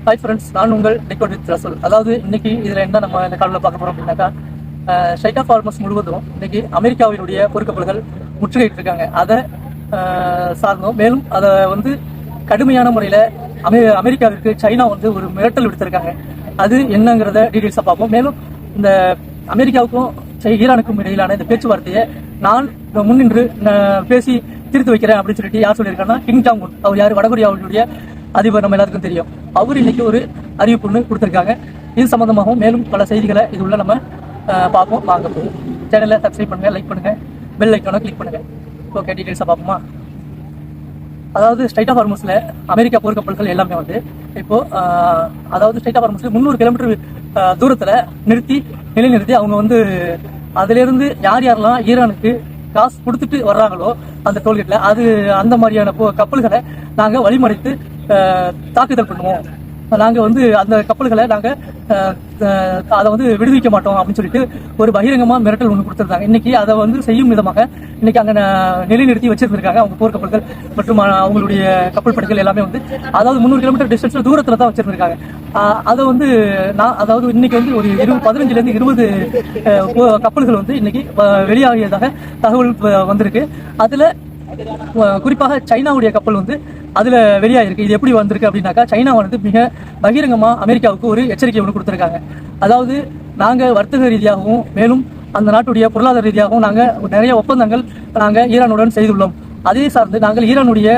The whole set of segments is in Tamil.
ஹாய் ஃப்ரெண்ட்ஸ், நான் உங்கள் டிக்கோட் வித் ரசூல். அதாவது இன்னைக்கு இதில் என்ன நம்ம இந்த காலையில் பார்க்க போகிறோம் அப்படின்னாக்கா, ஸ்ட்ரைட் ஆஃப் ஹார்மஸ் முழுவதும் இன்னைக்கு அமெரிக்காவினுடைய போர்க்கப்பல்கள் முற்றுகையிட்டு இருக்காங்க. அதை சார்ந்தோம். மேலும் அதை வந்து கடுமையான முறையில் அமெரிக்காவிற்கு சைனா வந்து ஒரு மிரட்டல் விடுத்திருக்காங்க. அது என்னங்கிறத டீட்டெயில்ஸாக பார்ப்போம். மேலும் இந்த அமெரிக்காவுக்கும் ஈரானுக்கும் இடையிலான இந்த பேச்சுவார்த்தையை நான் முன்னின்று பேசி தீர்த்து வைக்கிறேன் அப்படின்னு சொல்லிட்டு யார் சொல்லியிருக்காங்கன்னா, கிங் ஜாங் உன். அவர் யார்? வடகொரியாவுடைய அதிபர், நம்ம எல்லாருக்கும் தெரியும். அவர் இன்னைக்கு ஒரு அறிவிப்பு ஒன்று கொடுத்துருக்காங்க. இது சம்பந்தமாகவும் மேலும் பல செய்திகளை இது உள்ள நம்ம பார்ப்போம். வாங்க போகும். சேனலை சப்ஸ்கிரைப் பண்ணுங்க, லைக் பண்ணுங்க, பெல் ஐக்கானை கிளிக் பண்ணுங்க. ஓகே, டீட்டெயில்ஸாக பார்ப்போமா? அதாவது ஸ்ட்ரைட் ஆஃப் ஹார்மஸ்ல அமெரிக்கா போர்க்கப்பல்கள் எல்லாமே வந்து இப்போ அதாவது ஸ்ட்ரைட் ஆஃப் ஹார்மஸ்ல 300 கிலோமீட்டர் தூரத்துல நிலைநிறுத்தி அவங்க வந்து அதிலிருந்து யாரெல்லாம் ஈரானுக்கு காசு கொடுத்துட்டு வர்றாங்களோ அந்த டோல்கேட்ல அந்த மாதிரியான கப்பல்களை நாங்க வழிமறைத்து தாக்குதல் பண்ணுவோம். நாங்க வந்து அந்த கப்பல்களை நாங்க அதை வந்து விடுவிக்க மாட்டோம் அப்படின்னு சொல்லிட்டு ஒரு பகிரங்கமா மிரட்டல் ஒன்று கொடுத்துருந்தாங்க. இன்னைக்கு அதை வந்து செய்யும் விதமாக இன்னைக்கு அங்க நிலைநிறுத்தி வச்சிருந்திருக்காங்க. அவங்க போர்க்கப்பல்கள் மற்றும் அவங்களுடைய கப்பல் படைகள் எல்லாமே வந்து அதாவது 300 கிலோமீட்டர் டிஸ்டன்ஸ்ல தூரத்துல தான் வச்சிருந்திருக்காங்க. அதை வந்து அதாவது இன்னைக்கு வந்து ஒரு 15 இருந்து 20 கப்பல்கள் வந்து இன்னைக்கு வெளியாகியதாக தகவல் வந்திருக்கு. அதுல குறிப்பாக சைனாவுடைய கப்பல் வந்து அதுல வெளியாயிருக்கு. இது எப்படி வந்திருக்கு அப்படின்னாக்கா, சைனா வந்து மிக பகிரங்கமா அமெரிக்காவுக்கு ஒரு எச்சரிக்கை ஒன்று கொடுத்திருக்காங்க. அதாவது நாங்க வர்த்தக ரீதியாகவும் மேலும் அந்த நாட்டுடைய பொருளாதார ரீதியாகவும் நாங்க நிறைய ஒப்பந்தங்கள் நாங்க ஈரானுடன் செய்துள்ளோம். அதே சார்ந்து நாங்கள் ஈரானுடைய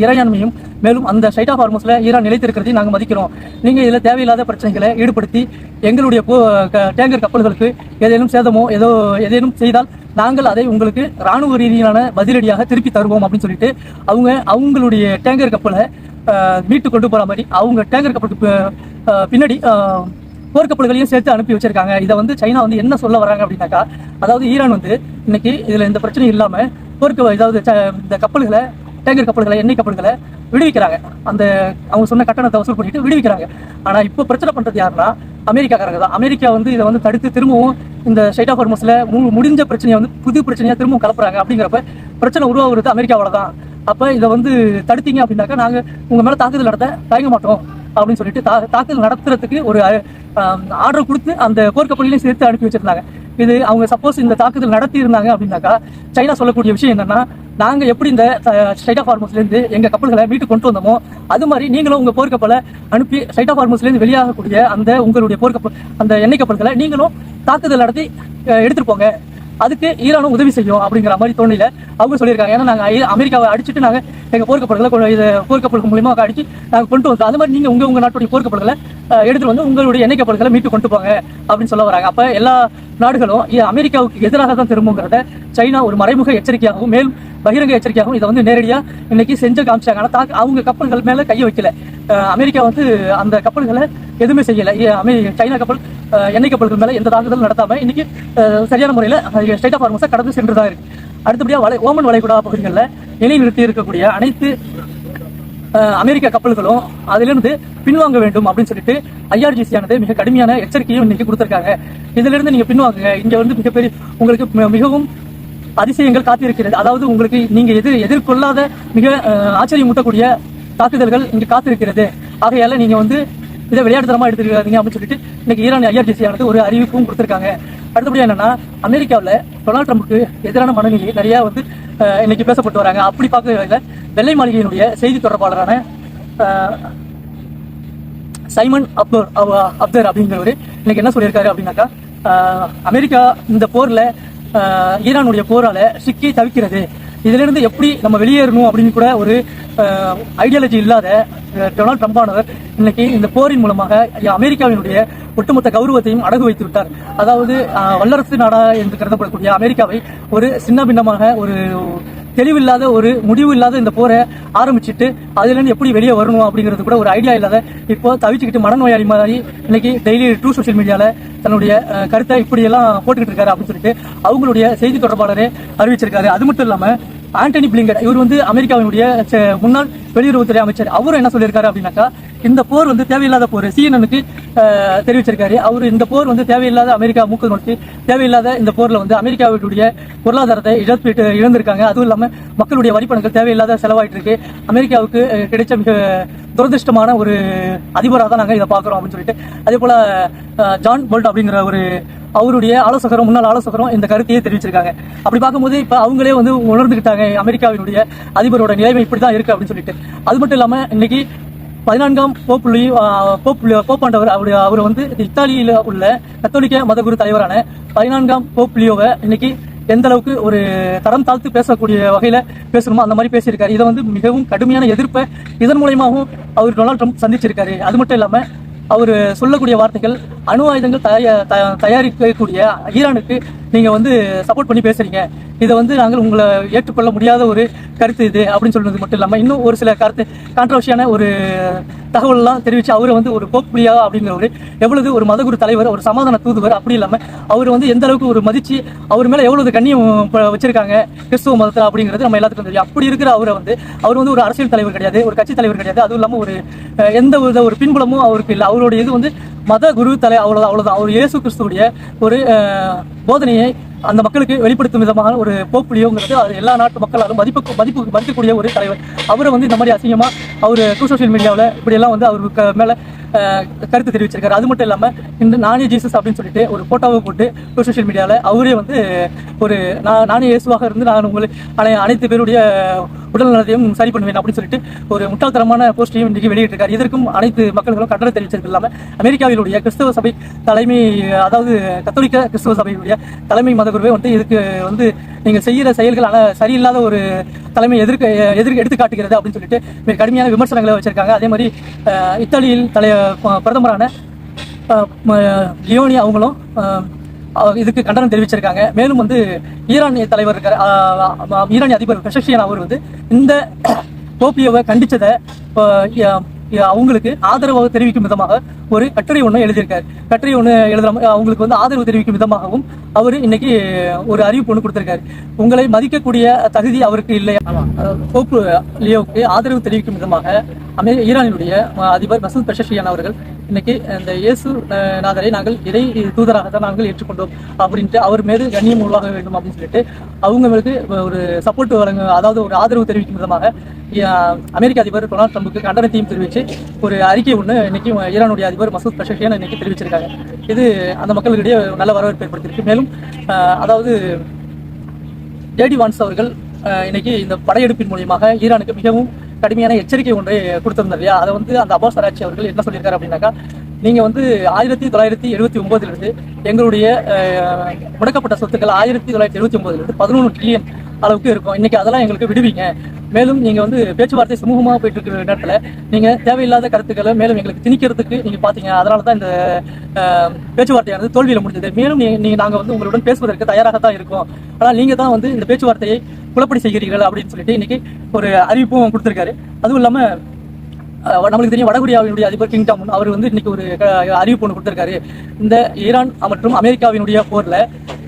இறையாண்மையும் மேலும் அந்த ஸ்ட்ரைட் ஆஃப் ஹார்மஸ்ல ஈரான் நிலைத்திருக்கிறதையும் நாங்கள் மதிக்கிறோம். நீங்க இதுல தேவையில்லாத பிரச்சனைகளை ஈடுபடுத்தி எங்களுடைய டேங்கர் கப்பல்களுக்கு ஏதேனும் சேதமோ ஏதேனும் செய்தால் நாங்கள் அதை உங்களுக்கு ராணுவ ரீதியிலான பதிலடியாக திருப்பி தருவோம் அப்படின்னு சொல்லிட்டு அவங்களுடைய டேங்கர் கப்பலை மீட்டு கொண்டு போற மாதிரி அவங்க டேங்கர் கப்பலுக்கு பின்னாடி போர்க்கப்பல்களையும் சேர்த்து அனுப்பி வச்சிருக்காங்க. இதை வந்து சைனா வந்து என்ன சொல்ல வராங்க அப்படின்னாக்கா, அதாவது ஈரான் வந்து இன்னைக்கு இதுல எந்த பிரச்சனையும் இல்லாம இந்த கப்பல்களை டேங்கர் கப்பல்களை எண்ணெய் கப்பல்களை விடுவிக்கிறாங்க. அவங்க சொன்ன கட்டணத்தை வசூல் பண்ணிட்டு விடுவிக்கிறாங்க. ஆனா இப்போ பிரச்சனை பண்றது யாருன்னா அமெரிக்காக்காரங்க தான். அமெரிக்கா வந்து இதை வந்து தடுத்து திரும்பவும் இந்த ஸ்ட்ரைட் ஆஃப் ஹார்மஸ்ல முடிஞ்ச பிரச்சனையை வந்து புது பிரச்சனையா திரும்பவும் கலப்புறாங்க. அப்படிங்கிறப்ப பிரச்சனை உருவாகுறது அமெரிக்காவோட தான். அப்ப இதை வந்து தடுத்தீங்க அப்படின்னாக்கா நாங்க உங்க மேல தாக்குதல் நடத்த தயங்க மாட்டோம் அப்படின்னு சொல்லிட்டு தாக்குதல் நடத்துறதுக்கு ஒரு ஆர்டர் கொடுத்து அந்த போர்க்கப்பலையும் சேர்த்து அனுப்பி வச்சிருந்தாங்க. இது அவங்க சப்போஸ் இந்த தாக்குதல் நடத்தி இருந்தாங்க அப்படின்னாக்கா சைனா சொல்லக்கூடிய விஷயம் என்னன்னா, நாங்க எப்படி இந்த ஸ்ட்ரைட் ஆஃப் ஹார்மஸ்ல இருந்து எங்க கப்பல்களை மீட்டு கொண்டு வந்தோமோ அது மாதிரி நீங்களும் உங்க போர்க்கப்பலை அனுப்பி ஸ்ட்ரைட் ஆஃப் ஹார்மஸ்ல இருந்து வெளியாகக்கூடிய அந்த உங்களுடைய போர்க்கப்பல் அந்த எண்ணெய் கப்பல்களை நீங்களும் தாக்குதல் நடத்தி எடுத்துட்டு போங்க, அதுக்கு ஈரானும் உதவி செய்யும் அப்படிங்கிற மாதிரி தோணில அவங்க சொல்லியிருக்காங்க. ஏன்னா நாங்க அமெரிக்காவை அடிச்சுட்டு நாங்க எங்க போர்க்கப்பல்கள் மூலியமா அடிச்சு நாங்க கொண்டு வந்தோம். அது மாதிரி நீங்க உங்க நாட்டுடைய போர்க்கப்பல்களை எடுத்துட்டு வந்து உங்களுடைய எண்ணெய் கப்பல்களை மீட்டு கொண்டு போங்க அப்படின்னு சொல்ல வராங்க. அப்ப எல்லா நாடுகளும் அமெரிக்காவுக்கு எதிராக தான் திரும்புங்கிறத சைனா ஒரு மறைமுக எச்சரிக்கையாகவும் மேலும் பகிரங்க எச்சரிக்கையாகவும் இதை வந்து நேரடியா இன்னைக்கு செஞ்சு காமிச்சாங்க. ஆனா அவங்க கப்பல்கள் மேல கையை வைக்கல. அமெரிக்கா வந்து அந்த கப்பல்களை எதுவுமே செய்யல. சைனா கப்பல் எண்ணெய் கப்பல்கள் மேல எந்த தாக்குதலும் நடத்தாம இன்னைக்கு சரியான முறையில ஸ்ட்ரைட் ஆஃப் ஹார்மஸை கடந்து சென்றுதான் இருக்கு. அடுத்தபடியா ஓமன் வளைகுடா பகுதிகளில் நிலைநிறுத்தி இருக்கக்கூடிய அனைத்து அமெரிக்க கப்பல்களும் அதிலிருந்து பின்வாங்க வேண்டும் அப்படின்னு சொல்லிட்டு IRGC ஆனது மிக கடுமையான எச்சரிக்கையும் இன்னைக்கு கொடுத்திருக்காங்க. இதுல இருந்து நீங்க பின்வாங்குங்க, இங்க வந்து மிகப்பெரிய உங்களுக்கு மிகவும் அதிசயங்கள் காத்திருக்கிறது. அதாவது உங்களுக்கு நீங்க எதிர்கொள்ளாத மிக ஆச்சரியமூட்டக்கூடிய தாக்குதல்கள் இங்க காத்திருக்கிறது. ஆகையால நீங்க வந்து இதை விளையாட்டுத்தனமா எடுத்துக்காதீங்க அப்படின்னு சொல்லிட்டு இன்னைக்கு ஈரான் IRGC ஆனது ஒரு அறிவிப்பும் கொடுத்திருக்காங்க. அடுத்தபடியா என்னன்னா, அமெரிக்காவில் டொனால்ட் ட்ரம்புக்கு எதிரான மனநிலை நிறைய வந்து இன்னைக்கு பேசப்பட்டு வராங்க. அப்படி பார்க்க வெள்ளை மாளிகையினுடைய செய்தி தொடர்பாளரான சைமன் அப்தர் அப்படிங்கிறவரு இன்னைக்கு என்ன சொல்லியிருக்காரு அப்படின்னாக்கா, அமெரிக்கா இந்த போர்ல ஈரானுடைய போரால சிக்கி தவிக்கிறது, இதுல இருந்து எப்படி நம்ம வெளியேறணும் அப்படின்னு கூட ஒரு ஐடியாலஜி இல்லாத டொனால்ட் ட்ரம்பானவர் இன்னைக்கு இந்த போரின் மூலமாக அமெரிக்காவினுடைய ஒட்டுமொத்த கௌரவத்தையும் அடகு வைத்து விட்டார். அதாவது வல்லரசு நாடா என்று கருதப்படக்கூடிய அமெரிக்காவை ஒரு சின்ன பின்னமாக ஒரு தெளிவில்லாத ஒரு முடிவு இல்லாத இந்த போரை ஆரம்பிச்சுட்டு அதுல இருந்து எப்படி வெளியே வரணும் அப்படிங்கிறது கூட ஒரு ஐடியா இல்லாத இப்போ தவிச்சுக்கிட்டு மனநோயாளி மாதிரி இன்னைக்கு டெய்லி ட்ரூ சோஷியல் மீடியால தன்னுடைய கருத்தை இப்படி எல்லாம் போட்டுக்கிட்டு இருக்காரு அப்படின்னு சொல்லிட்டு அவங்களுடைய செய்தி தொடர்பாளரே அறிவிச்சிருக்காரு. அது மட்டும் இல்லாம ஆண்டனி பிளிங்கன் இவர் வந்து அமெரிக்காவினுடைய முன்னாள் வெளியுறவுத்துறை அமைச்சர். அவரும் என்ன சொல்லியிருக்காரு அப்படின்னாக்கா, இந்த போர் வந்து தேவையில்லாத போர். CNN தெரிவிச்சிருக்காரு. அவர் இந்த போர் வந்து தேவையில்லாத அமெரிக்கா மூக்கு நோக்கி தேவையில்லாத இந்த போர்ல வந்து அமெரிக்காவுடைய பொருளாதாரத்தை இழந்திருக்காங்க. அதுவும் இல்லாம மக்களுடைய வரிப்பணங்கள் தேவையில்லாத செலவாயிட்டு இருக்கு. அமெரிக்காவுக்கு கிடைச்ச மிக துரதிருஷ்டமான ஒரு அதிபராக தான் நாங்கள் இதை பார்க்குறோம் அப்படின்னு சொல்லிட்டு, அதே போல ஜான் போல்ட் அப்படிங்கிற ஒரு அவருடைய ஆலோசகரும் முன்னாள் ஆலோசகரும் இந்த கருத்தையே தெரிவிச்சிருக்காங்க. அப்படி பார்க்கும்போது இப்போ அவங்களே வந்து உணர்ந்துக்கிட்டாங்க அமெரிக்காவினுடைய அதிபரோட நிலைமை இப்படி தான் இருக்கு அப்படின்னு சொல்லிட்டு. அது மட்டும் இல்லாமல் இன்னைக்கு 14ஆம் போப்பாண்டவர் அவர் வந்து இத்தாலியில உள்ள கத்தோலிக்க மதகுரு தலைவரான 14ஆம் போப் லியோவை இன்னைக்கு எந்த அளவுக்கு ஒரு தரம் தாழ்த்து பேசக்கூடிய வகையில பேசணுமோ அந்த மாதிரி பேசியிருக்காரு. இதை வந்து மிகவும் கடுமையான எதிர்ப்பை இதன் மூலயமாவும் அவர் டொனால்ட் ட்ரம்ப் சந்திச்சிருக்காரு. அது மட்டும் இல்லாம அவர் சொல்லக்கூடிய வார்த்தைகள், அணு ஆயுதங்கள் தயாரிக்கக்கூடிய ஈரானுக்கு நீங்க வந்து சப்போர்ட் பண்ணி பேசுறீங்க, இதை வந்து நாங்கள் உங்களை ஏற்றுக்கொள்ள முடியாத ஒரு கருத்து இது அப்படின்னு சொல்றது மட்டும் இல்லாமல் இன்னும் ஒரு சில கான்ட்ரவர்சியான ஒரு தகவல்லாம் தெரிவிச்சு அவரை வந்து ஒரு போப்புலியா அப்படிங்கிறவர் எவ்வளவு ஒரு மதகுரு தலைவர், ஒரு சமாதான தூதுவர், அப்படி இல்லாமல் அவர் வந்து எந்த அளவுக்கு ஒரு மதிச்சு அவர் மேல எவ்வளவு கண்ணியம் வச்சிருக்காங்க கிறிஸ்துவ மதத்தில் அப்படிங்கிறது நம்ம எல்லாத்துக்கும் தெரியும். அப்படி இருக்கிற அவரை வந்து அவர் வந்து ஒரு அரசியல் தலைவர் கிடையாது, ஒரு கட்சி தலைவர் கிடையாது, அதுவும் இல்லாமல் ஒரு எந்த வித ஒரு பின்புலமும் அவருக்கு இல்லை. அவருடைய இது வந்து மத குரு தலை, அவ்வளவுதான். அவர் இயேசு கிறிஸ்துவுடைய ஒரு போதனையை அந்த மக்களுக்கு வெளிப்படுத்தும் விதமாக ஒரு போப்புலியோங்கிறது அது எல்லா நாட்டு மக்களாலும் மதிக்கக்கூடிய ஒரு தலைவர். அவரை வந்து இந்த மாதிரி அசிங்கமா அவர் சோசியல் மீடியாவில் இப்படி எல்லாம் வந்து அவருக்கு மேல கருத்து தெரிவிச்சிருக்காரு. அது மட்டும் இல்லாமல் இந்த நானே ஜீசஸ் அப்படின்னு சொல்லிட்டு ஒரு போட்டோவை போட்டு சோசியல் மீடியாவில் அவரே வந்து ஒரு நானே இயேசுவாக இருந்து நான் உங்களை அனைத்து பேருடைய உடல் நலத்தையும் சரி பண்ணுவேன் அப்படின்னு சொல்லிட்டு ஒரு முட்டாள்தனமான போஸ்டையும் இன்றைக்கு வெளியிட்டிருக்காரு. இதற்கும் அனைத்து மக்கள்களும் கண்டனம் தெரிவிச்சது இல்லாமல் அமெரிக்காவிலுடைய கிறிஸ்தவ சபை தலைமை, அதாவது கத்தோலிக்க கிறிஸ்தவ சபையுடைய தலைமை மதகுருவே வந்து இதுக்கு வந்து நீங்கள் செய்கிற செயல்கள் சரியில்லாத ஒரு தலைமை எடுத்து காட்டுகிறது அப்படின்னு சொல்லிட்டு மிக கடுமையான விமர்சனங்களை வச்சிருக்காங்க. அதே மாதிரி இத்தாலியில் பிரதமரான லியோனி அவங்களும் இதுக்கு கண்டனம் தெரிவிச்சிருக்காங்க. மேலும் வந்து ஈரானிய தலைவர் இருக்கார், ஈரானிய அதிபர் பெஷக்ஷியான் அவர் வந்து இந்த போப்பியோவை கண்டிச்சதை அவங்களுக்கு ஆதரவாக தெரிவிக்கும் விதமாக ஒரு கட்டுரை ஒன்று எழுதியிருக்காரு. கட்டுரை ஒன்று அவங்களுக்கு வந்து ஆதரவு தெரிவிக்கும் விதமாகவும் அவர் இன்னைக்கு ஒரு அறிவிப்பு ஒன்று கொடுத்திருக்காரு. உங்களை மதிக்கக்கூடிய தகுதி அவருக்கு இல்லை. போப் லியோவுக்கு ஆதரவு தெரிவிக்கும் விதமாக ஈரானினுடைய அதிபர் மசூத் பெஷக்ஷியான் அவர்கள் இன்னைக்கு இந்த இயேசு நாதரை நாங்கள் இறை தூதராக தான் நாங்கள் ஏற்றுக்கொண்டோம் அப்படின்ட்டு அவர் மீது கண்ணியம் உருவாக வேண்டும் அப்படின்னு சொல்லிட்டு அவங்களுக்கு ஒரு சப்போர்ட் அதாவது ஒரு ஆதரவு தெரிவிக்கும் விதமாக அமெரிக்க அதிபர் டொனால்ட் ட்ரம்புக்கு கண்டனத்தையும் தெரிவித்து ஒரு அறிக்கை ஒன்று இன்னைக்கு ஈரானுடைய அதிபர் மசூத் பெஷக்ஷியான் இன்னைக்கு தெரிவிச்சிருக்காங்க. இது அந்த மக்களிடையே நல்ல வரவேற்பு ஏற்படுத்தியிருக்கு. மேலும் அதாவது ஜேடி வான்ஸ் அவர்கள் இன்னைக்கு இந்த படையெடுப்பின் மூலியமாக ஈரானுக்கு மிகவும் கடுமையான எச்சரிக்கை ஒன்றை கொடுத்திருந்தார் இல்லையா, அதை வந்து அந்த அப்பாஸ் ஆராய்ச்சி அவர்கள் என்ன சொல்லியிருக்காரு அப்படின்னாக்கா, நீங்க வந்து 1979 எங்களுடைய முடக்கப்பட்ட சொத்துக்கள் 1979 11 ட்ரில்லியன் அளவுக்கு இருக்கும். இன்னைக்கு அதெல்லாம் எங்களுக்கு விடுவீங்க. மேலும் நீங்க வந்து பேச்சுவார்த்தை சுமூகமாக போயிட்டு இருக்கிற நேரத்தில் நீங்க தேவையில்லாத கருத்துக்களை மேலும் எங்களுக்கு திணிக்கிறதுக்கு நீங்க பாத்தீங்க. அதனால தான் இந்த பேச்சுவார்த்தையானது தோல்வியில முடிஞ்சது. மேலும் நாங்க வந்து உங்களுடன் பேசுவதற்கு தயாராகத்தான் இருக்கோம். ஆனால் நீங்க தான் வந்து இந்த பேச்சுவார்த்தையை குழப்படி செய்கிறீர்கள் அப்படின்னு சொல்லிட்டு இன்னைக்கு ஒரு அறிவிப்பும் கொடுத்திருக்காரு. அதுவும் இல்லாம நம்மளுக்கு தெரியும் வடகொரியாவினுடைய அதிபர் கிங் ஜாங் உன் அவர் வந்து இன்னைக்கு ஒரு அறிவிப்பு ஒன்று கொடுத்திருக்காரு. இந்த ஈரான் மற்றும் அமெரிக்காவினுடைய போர்ல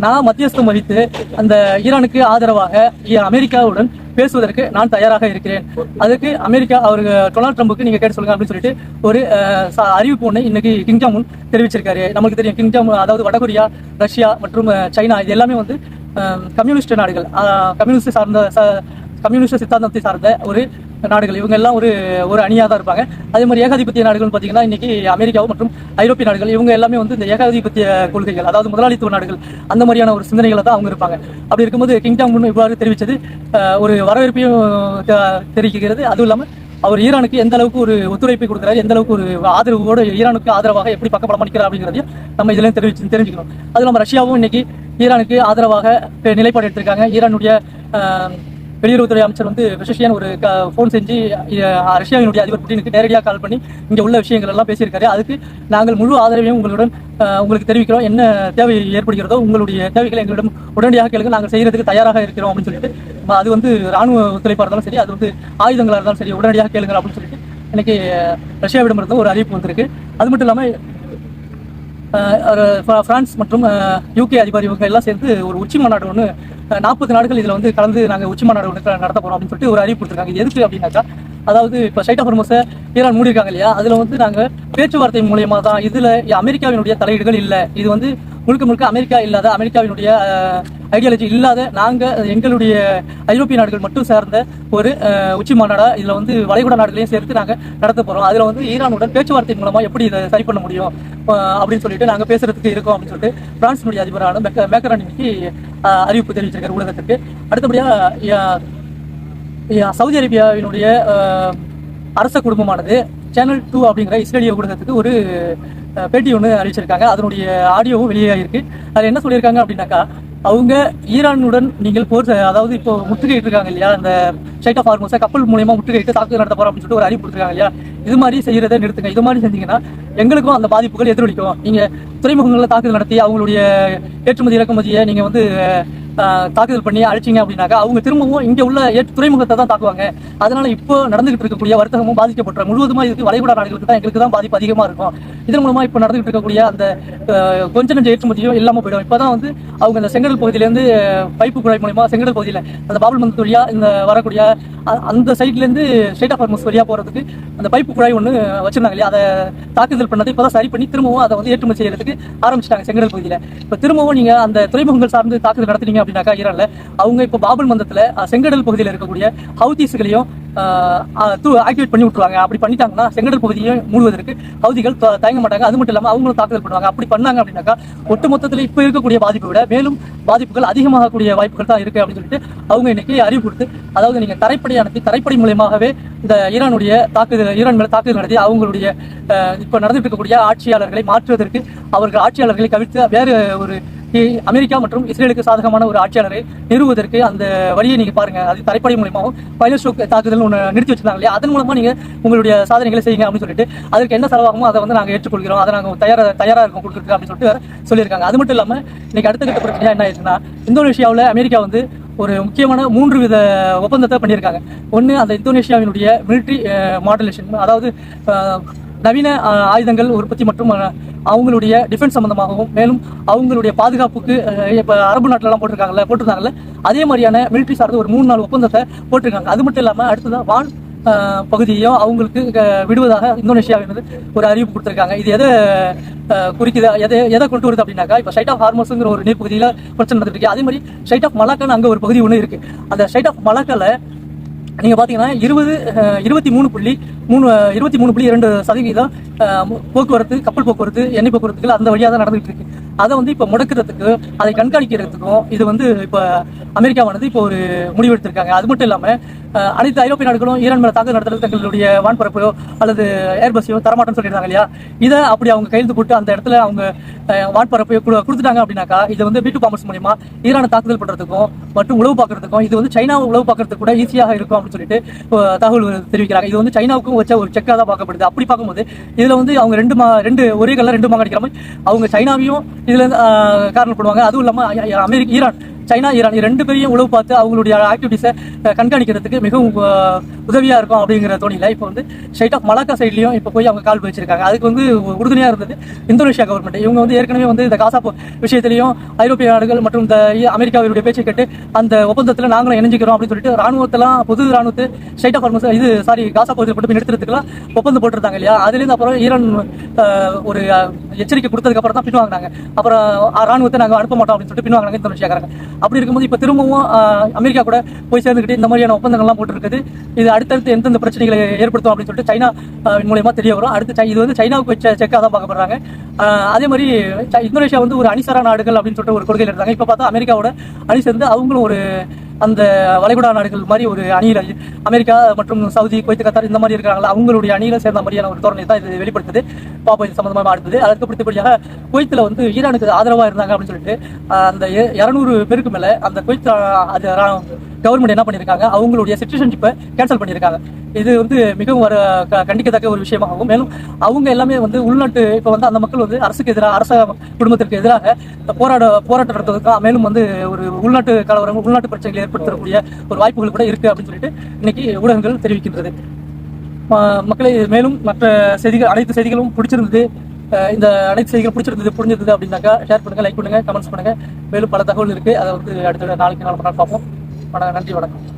நான் மத்தியஸ்தம் வகித்து அந்த ஈரானுக்கு ஆதரவாக அமெரிக்காவுடன் பேசுவதற்கு நான் தயாராக இருக்கிறேன். அதுக்கு அமெரிக்கா அவருக்கு டொனால்ட் ட்ரம்புக்கு நீங்க கேட்டு சொல்லுங்க அப்படின்னு சொல்லிட்டு ஒரு அறிவிப்பு ஒன்று இன்னைக்கு கிங் ஜாங் உன் தெரிவிச்சிருக்காரு. நமக்கு தெரியும் கிங் ஜாங் அதாவது வடகொரியா, ரஷ்யா மற்றும் சைனா இது எல்லாமே வந்து கம்யூனிஸ்ட் நாடுகள், கம்யூனிஸ்ட் சித்தாந்தத்தை சார்ந்த ஒரு நாடுகள். இவங்க எல்லாம் ஒரு அணியாக தான் இருப்பாங்க. அதே மாதிரி ஏகாதிபத்திய நாடுகள் பார்த்தீங்கன்னா இன்னைக்கு அமெரிக்காவும் மற்றும் ஐரோப்பிய நாடுகள் இவங்க எல்லாமே வந்து இந்த ஏகாதிபத்திய கொள்கைகள், அதாவது முதலாளித்துவ நாடுகள், அந்த மாதிரியான ஒரு சிந்தனைகளை தான் அவங்க இருப்பாங்க. அப்படி இருக்கும்போது கிங் ஜாங் உன் இவ்வாறு தெரிவித்தது ஒரு வரவேற்பையும் தெரிவிக்கிறது. அதுவும் இல்லாமல் அவர் ஈரானுக்கு எந்த அளவுக்கு ஒரு ஒத்துழைப்பை கொடுக்குறாரு, எந்த அளவுக்கு ஒரு ஆதரவோடு ஈரானுக்கு ஆதரவாக எப்படி பக்கப்படம் அளிக்கிறார் அப்படிங்கிறதையும் நம்ம இதில் தெரிஞ்சுக்கணும். அதுவும் நம்ம ரஷ்யாவும் இன்னைக்கு ஈரானுக்கு ஆதரவாக நிலைப்பாடு எடுத்திருக்காங்க. ஈரானுடைய வெளியுறவுத்துறை அமைச்சர் வந்து பெஷக்ஷியான் ஒரு ஃபோன் செஞ்சு ரஷ்யாவினுடைய அதிபர் புட்டினுக்கு நேரடியாக கால் பண்ணி இங்கே உள்ள விஷயங்கள் எல்லாம் பேசியிருக்காரு. அதுக்கு நாங்கள் முழு ஆதரவையும் உங்களுக்கு தெரிவிக்கிறோம். என்ன தேவை ஏற்படுகிறதோ உங்களுடைய தேவைகளை எங்களிடம் உடனடியாக கேளுங்க, நாங்கள் செய்யறதுக்கு தயாராக இருக்கிறோம் அப்படின்னு சொல்லிட்டு அது வந்து ராணுவ ஒத்துழைப்பாக இருந்தாலும் சரி, அது வந்து ஆயுதங்களாக இருந்தாலும் சரி உடனடியாக கேளுங்க அப்படின்னு சொல்லிட்டு இன்னைக்கு ரஷ்யாவிடமிருந்து ஒரு அறிவிப்பு வந்திருக்கு. அது மட்டும் இல்லாமல் பிரான்ஸ் மற்றும் யூகே அதிபர் இவங்க எல்லாம் சேர்ந்து ஒரு உச்சி மாநாடு ஒன்று 40 நாடுகள் இதில் வந்து கலந்து நாங்கள் உச்சி மாநாடு ஒன்று நடத்த போகிறோம் அப்படின்னு சொல்லிட்டு ஒரு அறிவிப்பு கொடுத்துருக்காங்க. இது எதுக்கு அப்படின்னாக்கா, அதாவது இப்போ ஸ்ட்ரைட் ஆஃப் ஹார்மஸை ஈரான் மூடிருக்காங்க இல்லையா, அதில் வந்து நாங்கள் பேச்சுவார்த்தை மூலியமா தான், இதில் அமெரிக்காவினுடைய தலையீடுகள் இல்லை, இது வந்து முழுக்க முழுக்க அமெரிக்கா இல்லாத, அமெரிக்காவினுடைய ஐடியாலஜி இல்லாத, நாங்கள் எங்களுடைய ஐரோப்பிய நாடுகள் மட்டும் சேர்ந்த ஒரு உச்சி மாநாடா இதில் வந்து வளைகுடா நாடுகளையும் சேர்த்து நாங்கள் நடத்த போகிறோம். அதில் வந்து ஈரானுடன் பேச்சுவார்த்தை மூலமாக எப்படி இதை சரி பண்ண முடியும் அப்படின்னு சொல்லிட்டு நாங்கள் பேசுறதுக்கு இருக்கோம் அப்படின்னு சொல்லிட்டு பிரான்சினுடைய அதிபரான மேக்ரான் இன்னைக்கு அறிவிப்பு தெரிவிச்சிருக்காரு ஊடகத்திற்கு. அடுத்தபடியாக சவுதி அரேபியாவினுடைய அரச குடும்பமானது சேனல் 2 அப்படிங்கிற இஸ்ரேலிய ஊடகத்துக்கு ஒரு பேட்டி ஒன்று அறிவிச்சிருக்காங்க. அதனுடைய ஆடியோவும் வெளியாகிருக்கு. அதில் என்ன சொல்லியிருக்காங்க அப்படின்னாக்கா, அவங்க ஈரானுடன் நீங்கள் போர், அதாவது இப்போ முற்றுகையிட்டு இருக்காங்க இல்லையா, அந்த ஸ்ட்ரைட் ஆஃப் ஹார்மஸை கப்பல் மூலியமா முற்றுகையிட்டு தாக்குதல் நடத்த போறோம் அப்படின்னு சொல்லிட்டு ஒரு அறிவிப்பு கொடுத்துருக்காங்க இல்லையா, இது மாதிரி செய்யறதை நிறுத்துங்க, இது மாதிரி செஞ்சீங்கன்னா எங்களுக்கும் அந்த பாதிப்புகள் எதிரொலிக்கும். நீங்க துறைமுகங்களில் தாக்குதல் நடத்தி அவங்களுடைய ஏற்றுமதி இறக்குமதியை நீங்க வந்து தாக்குதல் பண்ணி அழிச்சிங்க அப்படின்னாக்கா அவங்க திரும்பவும் இங்கே உள்ள துறைமுகத்தை தான் தாக்குவாங்க. அதனால இப்போ நடந்துகிட்டு இருக்கக்கூடிய வர்த்தகமும் பாதிக்கப்பட்ட முழுவதுமா இதுக்கு வளைகுடா நாடுகளுக்கு தான், எங்களுக்கு தான் பாதிப்பு அதிகமாக இருக்கும். இதன் மூலமா இப்போ நடந்துகிட்டு இருக்கக்கூடிய அந்த கொஞ்ச நெஞ்ச ஏற்றுமதியும் இல்லாமல் போயிடும். இப்போதான் வந்து அவங்க அந்த செங்கடல் பகுதியிலேருந்து பைப்பு குழாய் மூலமா செங்கடல் பகுதியில் அந்த பாபல் மந்த் வழியா இந்த வரக்கூடிய அந்த சைட்லேருந்து ஸ்ட்ரைட் ஆஃப் ஹார்மஸ் வழியா போறதுக்கு அந்த பைப்பு குழாய் ஒன்று வச்சிருந்தாங்க இல்லையா, அதை தாக்குதல் பண்ணதை இப்போதான் சரி பண்ணி திரும்பவும் அதை வந்து ஏற்றுமதி செய்யறதுக்கு ஆரம்பிச்சிட்டாங்க செங்கடல் பகுதியில். இப்போ திரும்பவும் நீங்க அந்த துறைமுகங்கள் சார்ந்து தாக்குதல் நடத்துறீங்க அப்படின்னாக்கா ஈரான்ல அவங்க இப்போ பாபல் மந்தத்தில் செங்கடல் பகுதியில் இருக்கக்கூடிய ஹவுதீஸ்களையும் ஆக்டிவேட் பண்ணி விட்டுருவாங்க. அப்படி பண்ணிட்டாங்கன்னா செங்கடல் பகுதியை மூடுவதற்கு ஹவுதிகள் தயங்க மாட்டாங்க. அது மட்டும் இல்லாமல் அவங்களும் தாக்குதல் பண்ணுவாங்க. அப்படி பண்ணாங்க அப்படின்னாக்கா ஒட்டு மொத்தத்தில் இப்போ இருக்கக்கூடிய பாதிப்பை விட மேலும் பாதிப்புகள் அதிகமாகக்கூடிய வாய்ப்புகள் தான் இருக்கு அப்படின்னு சொல்லிட்டு அவங்க இன்னைக்கு அறிவு கொடுத்து, அதாவது நீங்க தரைப்படை அனுப்பி தரைப்படை மூலமாகவே இந்த ஈரான் மேல தாக்குதல் நடத்தி அவங்களுடைய இப்போ நடந்துட்டு இருக்கக்கூடிய ஆட்சியாளர்களை மாற்றுவதற்கு, அவர்கள் ஆட்சியாளர்களை கவிழ்த்து வேறு ஒரு அமெரிக்கா மற்றும் இஸ்ரேலுக்கு சாதகமான ஒரு ஆட்சியாளரை நிறுவுவதற்கு அந்த வழியை நீங்க பாருங்க. அது தரைப்படை மூலமாகவும் பைலஸ்டோக் தாக்குதல் ஒன்று நிறுத்தி வச்சிருந்தாங்க இல்லையா, அதன் மூலமா நீங்க உங்களுடைய சாதனைகளை செய்யுங்க அப்படின்னு சொல்லிட்டு அதற்கு என்ன செலவாகுமோ அதை வந்து நாங்கள் ஏற்றுக்கொள்கிறோம், அதை நாங்கள் தயாரா இருக்கோம் கொடுக்குறதுக்கு அப்படின்னு சொல்லிட்டு சொல்லியிருக்காங்க. அது மட்டும் இல்லாமல் இன்னைக்கு அடுத்த கட்ட பிரச்சனையா என்ன ஆயிடுச்சுன்னா, இந்தோனேஷியாவில் அமெரிக்கா வந்து ஒரு முக்கியமான 3 வித ஒப்பந்தத்தை பண்ணியிருக்காங்க. ஒன்று, அந்த இந்தோனேஷியாவினுடைய மிலிட்ரி மாடுலேஷன், அதாவது நவீன ஆயுதங்கள் உற்பத்தி மற்றும் அவங்களுடைய டிஃபென்ஸ் சம்பந்தமாகவும், மேலும் அவங்களுடைய பாதுகாப்புக்கு இப்போ அரபு நாட்டிலலாம் போட்டிருந்தாங்கல்ல அதே மாதிரியான மிலிட்ரி சார்ந்த ஒரு 3-4 ஒப்பந்தத்தை போட்டிருக்காங்க. அது மட்டும் இல்லாமல் அடுத்ததான் வான் பகுதியையும் அவங்களுக்கு விடுவதாக இந்தோனேஷியாவிலிருந்து ஒரு அறிவிப்பு கொடுத்திருக்காங்க. இது எதை குறிக்குது, எதை கொண்டு வருது அப்படின்னாக்கா, இப்போ ஸ்ட்ரைட் ஆஃப் ஹார்மஸ்ங்கிற ஒரு நீர்ப்பகுதியில் பிரச்சனை நடந்துட்டு இருக்கு. அதே மாதிரி ஸ்ட்ரைட் ஆஃப் மலாக்கான்னு அங்கே ஒரு பகுதி ஒன்று இருக்கு. அந்த ஸ்ட்ரைட் ஆஃப் மலாக்கால நீங்க பாத்தீங்கன்னா 23.2% போக்குவரத்து, கப்பல் போக்குவரத்து, எண்ணெய் போக்குவரத்துகள் அந்த வழியாக தான் நடந்துட்டு இருக்கு. அதை வந்து இப்போ முடக்கிறதுக்கு, அதை கண்காணிக்கிறதுக்கும் இது வந்து இப்போ அமெரிக்காவானது இப்போ ஒரு முடிவெடுத்திருக்காங்க. அது மட்டும் இல்லாமல் அனைத்து ஐரோப்பிய நாடுகளும் ஈரான் மேல தாக்குதல் நடத்துறது தங்களுடைய வான்பரப்பையோ அல்லது ஏர்பஸையோ தரமாட்டோம்னு சொல்லியிருந்தாங்க இல்லையா, இதை அப்படி அவங்க கையெழுத்து போட்டு அந்த இடத்துல அவங்க வான்பரப்பையோ கொடுத்துட்டாங்க அப்படின்னாக்கா இது வந்து B2 காமர்ஸ் மூலமா ஈரானை தாக்குதல் பண்றதுக்கும் மற்றும் உளவு பார்க்கறதுக்கும், இது வந்து சைனாவை உளவு பார்க்கறதுக்கு கூட ஈஸியாக இருக்கும் அப்படின்னு சொல்லிட்டு தகவல் தெரிவிக்கிறாங்க. இது வந்து சைனாவுக்கும் வச்ச ஒரு செக்காக தான் பார்க்கப்படுது. அப்படி பார்க்கும்போது இதுல வந்து அவங்க ரெண்டு ஒரே கல்ல 2 மாங்க அடிக்கிற மாதிரி அவங்க சைனாவையும் இதுல காரணம் பண்ணுவாங்க. அதுவும் இல்லாம ஈரான், சைனா, ஈரான் 2 பேரையும் உளவு பார்த்து அவங்களுடைய ஆக்டிவிட்டிஸை கண்காணிக்கிறதுக்கு மிகவும் உதவியா இருக்கும் அப்படிங்கிற தோணியில இப்போ வந்து ஸ்ட்ரைட் ஆஃப் மலாக்கா சைட்லயும் இப்போ போய் அவங்க கால் வச்சிருக்காங்க. அதுக்கு வந்து உறுதுணையா இருந்தது இந்தோனேஷியா கவர்மெண்ட். இவங்க வந்து ஏற்கனவே வந்து இந்த காசா விஷயத்திலையும் ஐரோப்பிய நாடுகள் மற்றும் இந்த அமெரிக்காவினுடைய பேச்சை கேட்டு அந்த ஒப்பந்தத்தில் நாங்களும் இணைஞ்சிக்கிறோம் அப்படின்னு சொல்லிட்டு ராணுவத்தெல்லாம், பொது ராணுவத்தை ஸ்ட்ரைட் ஆஃப் ஹார்மஸ் காசா பகுதியில் போட்டு நிறுத்துறதுக்குலாம் ஒப்பந்தம் போட்டிருந்தாங்க இல்லையா. அதுலேருந்து அப்புறம் ஈரான் ஒரு எச்சரிக்கை கொடுத்ததுக்கு அப்புறம் தான் பின்வாங்கினாங்க. அப்புறம் ராணுவத்தை நாங்கள் அனுப்ப மாட்டோம் அப்படின்னு சொல்லிட்டு பின்வாங்கினாங்க இந்தோனேஷியாக்காரங்க. அப்படி இருக்கும்போது இப்போ திரும்பவும் அமெரிக்கா கூட போய் சேர்ந்துக்கிட்டு இந்த மாதிரியான ஒப்பந்தங்கள்லாம் போட்டுருக்குது. இது அடுத்தடுத்து எந்தெந்த பிரச்சனைகளை ஏற்படுத்தும் அப்படின்னு சொல்லிட்டு சைனா மூலமா தெரிய வரும். அடுத்து இது வந்து சைனாவுக்கு வச்ச செக்காக தான் பார்க்கப்படுறாங்க. அதே மாதிரி இந்தோனேஷியா வந்து ஒரு அணிசாரா நாடுகள் அப்படின்னு சொல்லிட்டு ஒரு கொள்கையில் இருந்தாங்க. இப்போ பார்த்தா அமெரிக்காவோட அணி சேர்ந்து அவங்களும் ஒரு அந்த வளைகுடா நாடுகள் மாதிரி ஒரு அணியில் அமெரிக்கா மற்றும் சவுதி, குவைத், கத்தார் இந்த மாதிரி இருக்கிறாங்களா அவங்களுடைய அணியில சேர்ந்த மாதிரியான ஒரு தோரணை தான் இது வெளிப்படுத்துது. பாப்பா இது சம்பந்தமாக அடுத்தது. அதுக்கு அடுத்தபடியாக குவைத்தில் வந்து ஈரானுக்கு ஆதரவாக இருந்தாங்க அப்படின்னு சொல்லிட்டு அந்த 200 பேருக்கு மேல அந்த குவைத் கவர்மெண்ட் என்ன பண்ணியிருக்காங்க, அவங்களுடைய சிட்டிசன்ஷிப்பை கேன்சல் பண்ணியிருக்காங்க. இது வந்து மிகவும் கண்டிக்கத்தக்க ஒரு விஷயமாகும். மேலும் அவங்க எல்லாமே வந்து உள்நாட்டு, இப்போ வந்து அந்த மக்கள் வந்து அரசுக்கு எதிராக, அரச குடும்பத்திற்கு எதிராக போராட்டம் நடத்துவதற்காக, மேலும் வந்து ஒரு உள்நாட்டு கலவரம், உள்நாட்டு பிரச்சனைகளை ஏற்படுத்தக்கூடிய ஒரு வாய்ப்புகள் கூட இருக்கு அப்படின்னு சொல்லிட்டு இன்னைக்கு ஊடகங்கள் தெரிவிக்கின்றது. மக்களை மேலும் மற்ற செய்திகள், அனைத்து செய்திகளும் பிடிச்சிருந்தது இந்த அனைத்து செய்திகள் புரிஞ்சிருந்தது அப்படின்னாக்கா ஷேர் பண்ணுங்க, லைக் பண்ணுங்க, கமெண்ட்ஸ் பண்ணுங்க. மேலும் பல தகவல் இருக்கு, அதை வந்து அடுத்த நாளைக்கு நாள் பார்ப்போம். நன்றி, வணக்கம்.